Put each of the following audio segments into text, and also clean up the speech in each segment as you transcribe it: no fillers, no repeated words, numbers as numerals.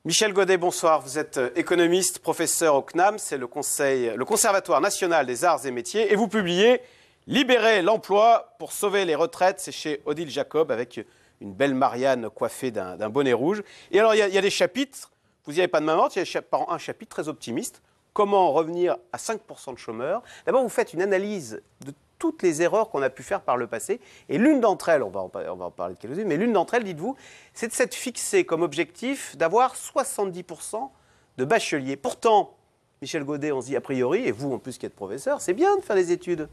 Michel Godet, bonsoir. Vous êtes économiste, professeur au CNAM, c'est le Conservatoire national des arts et métiers, et vous publiez « Libérer l'emploi pour sauver les retraites », c'est chez Odile Jacob, avec une belle Marianne coiffée d'un bonnet rouge. Et alors, il y a des chapitres, vous n'y avez pas de main morte, il y a un chapitre très optimiste, comment revenir à 5% de chômeurs. D'abord, vous faites une analyse de toutes les erreurs qu'on a pu faire par le passé. Et l'une d'entre elles, on va en parler de quelques-unes, mais l'une d'entre elles, dites-vous, c'est de s'être fixé comme objectif d'avoir 70% de bacheliers. Pourtant, Michel Godet, on se dit a priori, et vous en plus qui êtes professeur, c'est bien de faire des études.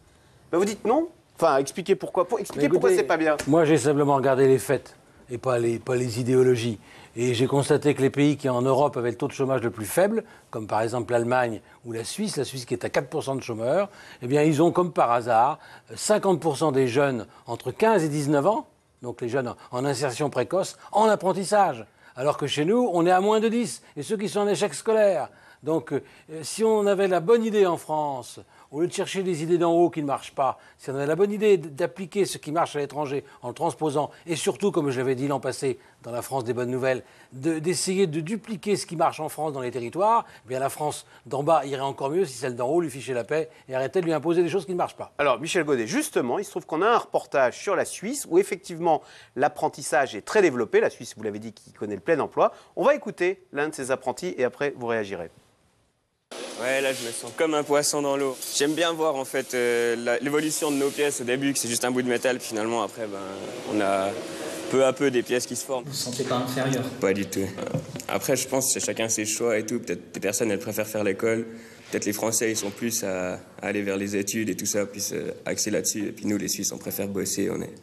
Ben vous dites non. Enfin, expliquez pourquoi. Expliquez pourquoi c'est pas bien. Moi, j'ai simplement regardé les faits et pas les idéologies. Et j'ai constaté que les pays qui, en Europe, avaient le taux de chômage le plus faible, comme par exemple l'Allemagne ou la Suisse qui est à 4% de chômeurs, eh bien, ils ont, comme par hasard, 50% des jeunes entre 15 et 19 ans, donc les jeunes en insertion précoce, en apprentissage. Alors que chez nous, on est à moins de 10. Et ceux qui sont en échec scolaire. Donc, si on avait la bonne idée en France, au lieu de chercher des idées d'en haut qui ne marchent pas, si on avait la bonne idée d'appliquer ce qui marche à l'étranger en le transposant, et surtout, comme je l'avais dit l'an passé, dans la France des bonnes nouvelles, d'essayer de dupliquer ce qui marche en France dans les territoires, eh bien la France d'en bas irait encore mieux si celle d'en haut lui fichait la paix et arrêtait de lui imposer des choses qui ne marchent pas. Alors, Michel Godet, justement, il se trouve qu'on a un reportage sur la Suisse où effectivement l'apprentissage est très développé. La Suisse, vous l'avez dit, qui connaît le plein emploi. On va écouter l'un de ses apprentis et après vous réagirez. Ouais, là, je me sens comme un poisson dans l'eau. J'aime bien voir, en fait, l'évolution de nos pièces au début, que c'est juste un bout de métal, puis finalement, après, on a peu à peu des pièces qui se forment. Vous ne vous sentez pas inférieur? Pas du tout. Après, je pense que chacun ses choix et tout. Peut-être des personnes, elles préfèrent faire l'école. Peut-être les Français, ils sont plus à aller vers les études et tout ça, plus axés là-dessus. Et puis nous, les Suisses, on préfère bosser, on est...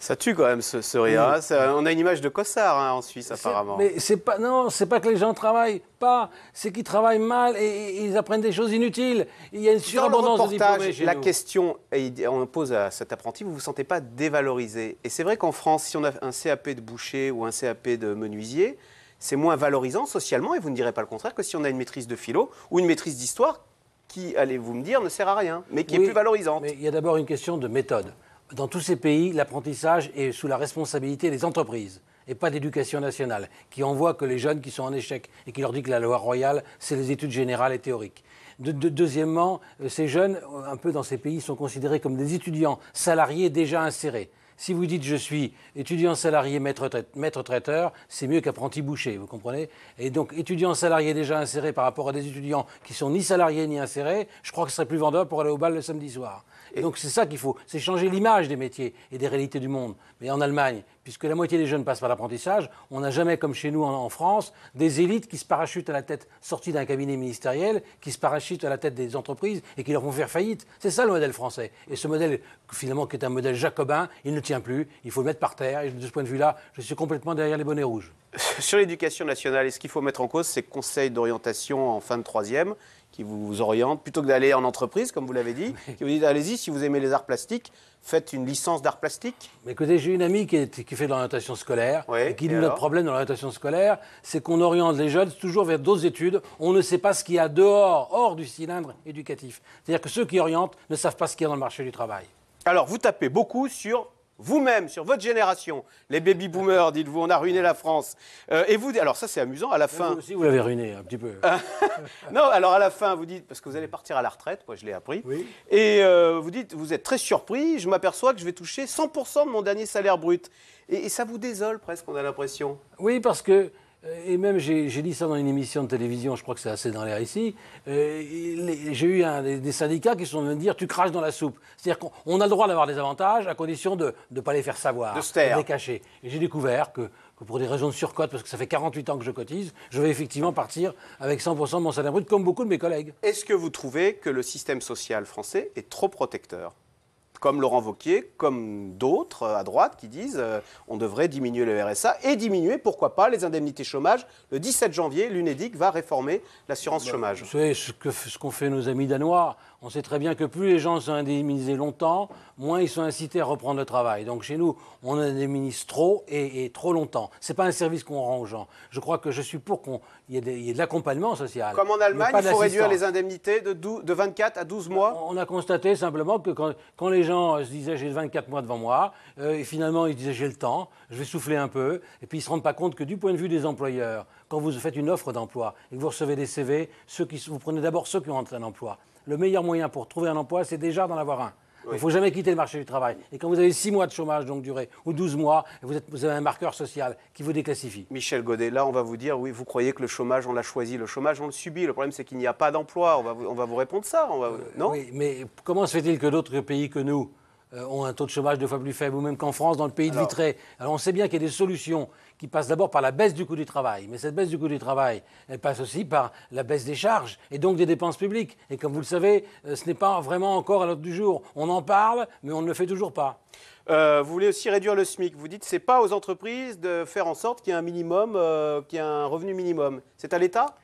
Ça tue quand même ce rire. Oui. On a une image de Cossard en Suisse apparemment. Mais c'est pas que les gens travaillent pas, c'est qu'ils travaillent mal et ils apprennent des choses inutiles. Il y a une surabondance de diplômés chez la nous. question, on pose à cet apprenti, vous vous sentez pas dévalorisé? Et c'est vrai qu'en France, si on a un CAP de boucher ou un CAP de menuisier, c'est moins valorisant socialement, et vous ne direz pas le contraire, que si on a une maîtrise de philo ou une maîtrise d'histoire qui, allez-vous me dire, ne sert à rien, mais qui est plus valorisante. Mais il y a d'abord une question de méthode. Dans tous ces pays, l'apprentissage est sous la responsabilité des entreprises et pas d'éducation nationale, qui envoie que les jeunes qui sont en échec et qui leur dit que la loi royale, c'est les études générales et théoriques. Deuxièmement, ces jeunes, un peu dans ces pays, sont considérés comme des étudiants salariés déjà insérés. Si vous dites « je suis étudiant salarié maître traiteur », c'est mieux qu'apprenti boucher, vous comprenez? Et donc, étudiant salarié déjà inséré par rapport à des étudiants qui sont ni salariés ni insérés, je crois que ce serait plus vendeur pour aller au bal le samedi soir. Et donc, c'est ça qu'il faut, c'est changer l'image des métiers et des réalités du monde. Mais en Allemagne, puisque la moitié des jeunes passent par l'apprentissage, on n'a jamais, comme chez nous en France, des élites qui se parachutent à la tête, sorties d'un cabinet ministériel, qui se parachutent à la tête des entreprises et qui leur font faire faillite. C'est ça le modèle français. Et ce modèle, finalement, qui est un modèle jacobin, il ne tient plus. Il faut le mettre par terre. Et de ce point de vue-là, je suis complètement derrière les bonnets rouges. Sur l'éducation nationale, est-ce qu'il faut mettre en cause ces conseils d'orientation en fin de troisième qui vous orientent, plutôt que d'aller en entreprise, comme vous l'avez dit, qui vous dit allez-y, si vous aimez les arts plastiques, faites une licence d'arts plastiques? Mais écoutez, j'ai une amie qui fait de l'orientation scolaire, et qui dit notre problème dans l'orientation scolaire, c'est qu'on oriente les jeunes toujours vers d'autres études. On ne sait pas ce qu'il y a dehors, hors du cylindre éducatif. C'est-à-dire que ceux qui orientent ne savent pas ce qu'il y a dans le marché du travail. Alors, vous tapez beaucoup sur vous-même, sur votre génération, les baby-boomers, dites-vous, on a ruiné la France. Et vous, alors ça c'est amusant, à la fin... Vous aussi, vous l'avez ruiné un petit peu. Non, alors à la fin, vous dites, parce que vous allez partir à la retraite, moi je l'ai appris, oui. Et vous dites, vous êtes très surpris, je m'aperçois que je vais toucher 100% de mon dernier salaire brut. Et ça vous désole presque, on a l'impression. Oui, parce que... Et même, j'ai dit ça dans une émission de télévision, je crois que c'est assez dans l'air ici, j'ai eu des syndicats qui sont venus me dire « tu craches dans la soupe ». C'est-à-dire qu'on a le droit d'avoir des avantages à condition de ne pas les faire savoir, de se taire, de les cacher. Et j'ai découvert que pour des raisons de surcote, parce que ça fait 48 ans que je cotise, je vais effectivement partir avec 100% de mon salaire brut, comme beaucoup de mes collègues. Est-ce que vous trouvez que le système social français est trop protecteur ? Comme Laurent Wauquiez, comme d'autres à droite qui disent on devrait diminuer le RSA et diminuer, pourquoi pas, les indemnités chômage. Le 17 janvier, l'UNEDIC va réformer l'assurance chômage. Vous savez ce qu'ont fait nos amis danois. On sait très bien que plus les gens sont indemnisés longtemps, moins ils sont incités à reprendre le travail. Donc chez nous, on indemnise trop et trop longtemps. Ce n'est pas un service qu'on rend aux gens. Je crois que je suis pour qu'il y ait de l'accompagnement social. Comme en Allemagne, il faut réduire les indemnités de 24 à 12 mois. On a constaté simplement que quand les gens se disaient j'ai 24 mois devant moi, et finalement ils disaient j'ai le temps, je vais souffler un peu, et puis ils ne se rendent pas compte que du point de vue des employeurs, quand vous faites une offre d'emploi et que vous recevez des CV, vous prenez d'abord ceux qui ont un emploi. Le meilleur moyen pour trouver un emploi, c'est déjà d'en avoir un. Il ne faut jamais quitter le marché du travail. Et quand vous avez 6 mois de chômage longue durée, ou 12 mois, vous avez un marqueur social qui vous déclassifie. Michel Godet, là, on va vous dire, oui, vous croyez que le chômage, on l'a choisi. Le chômage, on le subit. Le problème, c'est qu'il n'y a pas d'emploi. On va vous répondre ça. Non oui, mais comment se fait-il que d'autres pays que nous ont un taux de chômage 2 fois plus faible, ou même qu'en France, dans le pays de Vitré? Alors on sait bien qu'il y a des solutions qui passent d'abord par la baisse du coût du travail. Mais cette baisse du coût du travail, elle passe aussi par la baisse des charges et donc des dépenses publiques. Et comme vous le savez, ce n'est pas vraiment encore à l'ordre du jour. On en parle, mais on ne le fait toujours pas. Vous voulez aussi réduire le SMIC. Vous dites que ce n'est pas aux entreprises de faire en sorte qu'il y ait un minimum, qu'il y ait un revenu minimum. C'est à l'État ?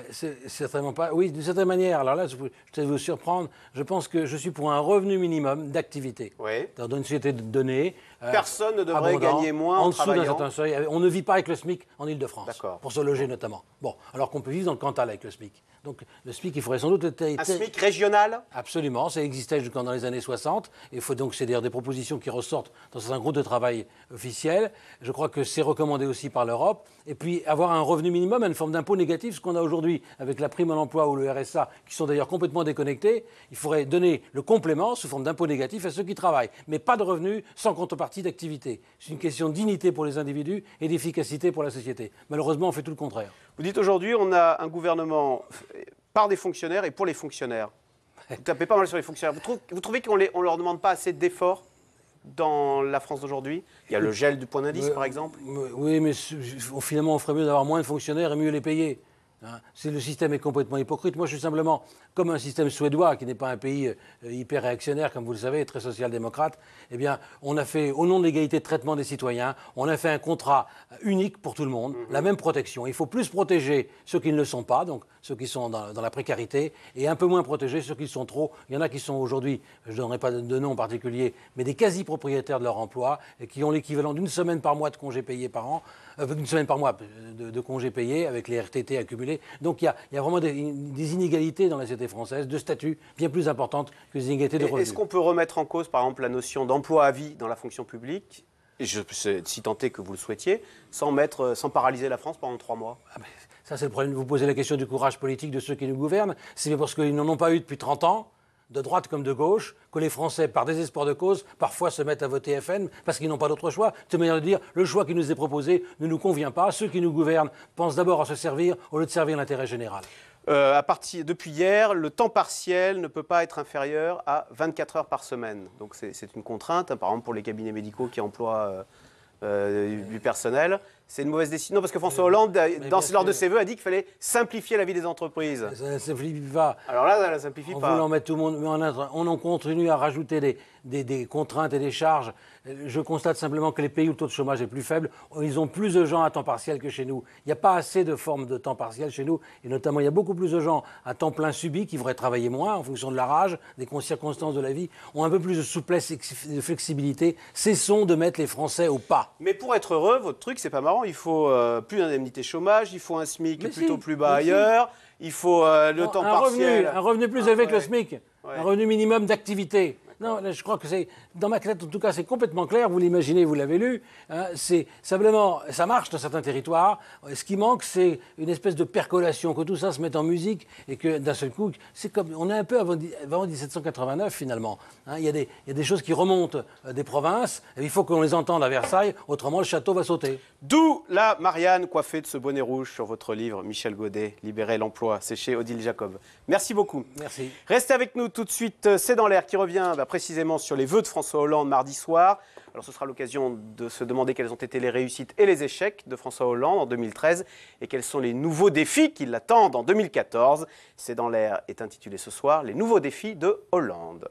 C'est certainement pas. Oui, d'une certaine manière. Alors là, je vais vous surprendre. Je pense que je suis pour un revenu minimum d'activité. Oui. Dans une société de données. Personne ne devrait gagner moins en travaillant. En dessous d'un certain seuil. On ne vit pas avec le SMIC en Ile-de-France. Pour se loger notamment. Bon, alors qu'on peut vivre dans le Cantal avec le SMIC. Donc le SMIC, il faudrait sans doute... Un SMIC régional ? Absolument, ça existait jusqu'en dans les années 60. Il faut donc, c'est d'ailleurs des propositions qui ressortent dans un groupe de travail officiel. Je crois que c'est recommandé aussi par l'Europe. Et puis avoir un revenu minimum, une forme d'impôt négatif, ce qu'on a aujourd'hui avec la prime à l'emploi ou le RSA, qui sont d'ailleurs complètement déconnectés. Il faudrait donner le complément sous forme d'impôt négatif à ceux qui travaillent. Mais pas de revenus sans contrepartie d'activité. C'est une question de dignité pour les individus et d'efficacité pour la société. Malheureusement, on fait tout le contraire. Vous dites aujourd'hui, on a un gouvernement par des fonctionnaires et pour les fonctionnaires. Vous tapez pas mal sur les fonctionnaires. Vous trouvez qu'on ne leur demande pas assez d'efforts dans la France d'aujourd'hui? Il y a le gel du point d'indice, par exemple. Oui, mais finalement, on ferait mieux d'avoir moins de fonctionnaires et mieux les payer. Le système est complètement hypocrite. Moi, je suis simplement comme un système suédois, qui n'est pas un pays hyper réactionnaire, comme vous le savez, très social-démocrate. Eh bien, on a fait, au nom de l'égalité de traitement des citoyens, on a fait un contrat unique pour tout le monde, la même protection. Il faut plus protéger ceux qui ne le sont pas, donc ceux qui sont dans la précarité, et un peu moins protéger ceux qui le sont trop. Il y en a qui sont aujourd'hui, je ne donnerai pas de nom en particulier, mais des quasi-propriétaires de leur emploi, et qui ont l'équivalent d'une semaine par mois de congés payés par an, une semaine par mois de congés payés avec les RTT accumulés. Donc il y a vraiment des inégalités dans la société française, de statut bien plus importantes que les inégalités de revenus. Est-ce qu'on peut remettre en cause, par exemple, la notion d'emploi à vie dans la fonction publique, et si tant est que vous le souhaitiez, sans paralyser la France pendant 3 mois? Ça, c'est le problème. Vous posez la question du courage politique de ceux qui nous gouvernent. C'est parce qu'ils n'en ont pas eu depuis 30 ans, de droite comme de gauche, que les Français, par désespoir de cause, parfois se mettent à voter FN parce qu'ils n'ont pas d'autre choix. C'est une manière de dire, le choix qui nous est proposé ne nous convient pas. Ceux qui nous gouvernent pensent d'abord à se servir au lieu de servir l'intérêt général. Depuis hier, le temps partiel ne peut pas être inférieur à 24 heures par semaine. Donc c'est une contrainte, hein, par exemple pour les cabinets médicaux qui emploient du personnel. C'est une mauvaise décision parce que François Hollande, lors de ses vœux, a dit qu'il fallait simplifier la vie des entreprises. Ça ne simplifie pas. Alors là, ça ne la simplifie pas. On voulait en mettre tout le monde, mais on en continue à rajouter des contraintes et des charges. Je constate simplement que les pays où le taux de chômage est plus faible, ils ont plus de gens à temps partiel que chez nous. Il n'y a pas assez de formes de temps partiel chez nous. Et notamment, il y a beaucoup plus de gens à temps plein subi qui voudraient travailler moins en fonction de leur âge, des circonstances de la vie, ont un peu plus de souplesse et de flexibilité. Cessons de mettre les Français au pas. Mais pour être heureux, votre truc, c'est pas marrant. Il faut plus d'indemnité chômage, il faut un SMIC plutôt plus bas ailleurs, il faut le temps partiel. Un revenu plus élevé que le SMIC, un revenu minimum d'activité. Non, là, je crois que c'est, dans ma tête, en tout cas, c'est complètement clair. Vous l'imaginez, vous l'avez lu. Hein, c'est simplement, ça marche dans certains territoires. Ce qui manque, c'est une espèce de percolation, que tout ça se mette en musique et que d'un seul coup, c'est comme, on est un peu avant 1789 finalement. Hein, il y a des choses qui remontent des provinces. Et il faut qu'on les entende à Versailles, autrement le château va sauter. D'où la Marianne coiffée de ce bonnet rouge sur votre livre, Michel Godet, Libérer l'emploi. C'est chez Odile Jacob. Merci beaucoup. Merci. Restez avec nous tout de suite. C'est dans l'air qui revient précisément sur les vœux de François Hollande mardi soir. Alors ce sera l'occasion de se demander quelles ont été les réussites et les échecs de François Hollande en 2013 et quels sont les nouveaux défis qui l'attendent en 2014. C'est dans l'air est intitulé ce soir « Les nouveaux défis de Hollande ».